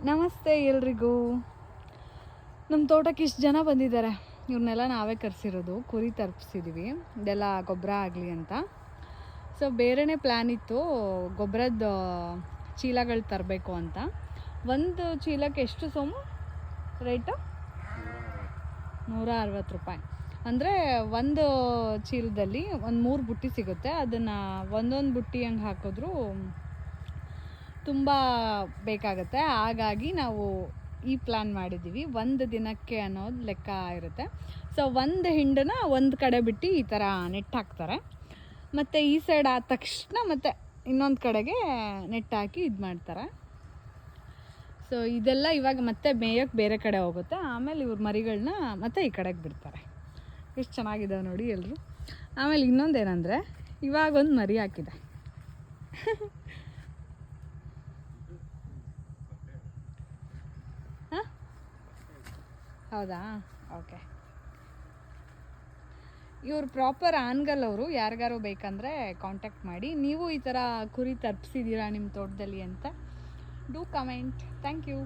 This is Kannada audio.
ನಮಸ್ತೆ ಎಲ್ರಿಗೂ. ನಮ್ಮ ತೋಟಕ್ಕೆ ಇಷ್ಟು ಜನ ಬಂದಿದ್ದಾರೆ. ಇವ್ರನ್ನೆಲ್ಲ ನಾವೇ ಕರೆಸಿರೋದು. ಕುರಿ ತರ್ಪಿಸಿದ್ದೀವಿ, ಇದೆಲ್ಲ ಗೊಬ್ಬರ ಆಗಲಿ ಅಂತ. ಸೊ ಬೇರೆಯೇ ಪ್ಲ್ಯಾನ್ ಇತ್ತು, ಗೊಬ್ಬರದ ಚೀಲಗಳು ತರಬೇಕು ಅಂತ. ಒಂದು ಚೀಲಕ್ಕೆ ಎಷ್ಟು ಸೋಮು ರೇಟು? 160 ರೂಪಾಯಿ. ಅಂದರೆ ಒಂದು ಚೀಲದಲ್ಲಿ ಒಂದು 3 ಬುಟ್ಟಿ ಸಿಗುತ್ತೆ. ಅದನ್ನು ಒಂದೊಂದು ಬುಟ್ಟಿ ಹಂಗೆ ಹಾಕಿದ್ರೂ ತುಂಬ ಬೇಕಾಗುತ್ತೆ. ಹಾಗಾಗಿ ನಾವು ಈ ಪ್ಲ್ಯಾನ್ ಮಾಡಿದ್ದೀವಿ. ಒಂದು ದಿನಕ್ಕೆ ಅನ್ನೋದು ಲೆಕ್ಕ ಇರುತ್ತೆ. ಸೊ ಒಂದು ಹಿಂಡನ್ನ ಒಂದು ಕಡೆ ಬಿಟ್ಟು ಈ ಥರ ನೆಟ್ ಹಾಕ್ತಾರೆ. ಮತ್ತು ಈ ಸೈಡ್ ಆದ ತಕ್ಷಣ ಮತ್ತು ಇನ್ನೊಂದು ಕಡೆಗೆ ನೆಟ್ ಹಾಕಿ ಇದು ಮಾಡ್ತಾರೆ. ಸೊ ಇದೆಲ್ಲ ಇವಾಗ ಮತ್ತೆ ಮೇಯೋಕ್ಕೆ ಬೇರೆ ಕಡೆ ಹೋಗುತ್ತೆ. ಆಮೇಲೆ ಇವ್ರ ಮರಿಗಳನ್ನ ಮತ್ತೆ ಈ ಕಡೆಗೆ ಬಿಡ್ತಾರೆ. ಎಷ್ಟು ಚೆನ್ನಾಗಿದ್ದಾವೆ ನೋಡಿ ಎಲ್ಲರೂ. ಆಮೇಲೆ ಇನ್ನೊಂದೇನೆಂದರೆ ಇವಾಗ ಒಂದು ಮರಿ ಹಾಕಿದೆ. ಹಾಂ, ಹೌದಾ? ಓಕೆ. ಇವ್ರು ಪ್ರಾಪರ್ ಆನ್ಗಲ್ ಅವರು. ಯಾರಿಗಾರು ಬೇಕಂದರೆ ಕಾಂಟ್ಯಾಕ್ಟ್ ಮಾಡಿ. ನೀವು ಈ ಥರ ಕುರಿ ತರ್ಪಿಸಿದ್ದೀರಾ ನಿಮ್ಮ ತೋಟದಲ್ಲಿ ಅಂತ ಡೂ ಕಮೆಂಟ್. Thank you.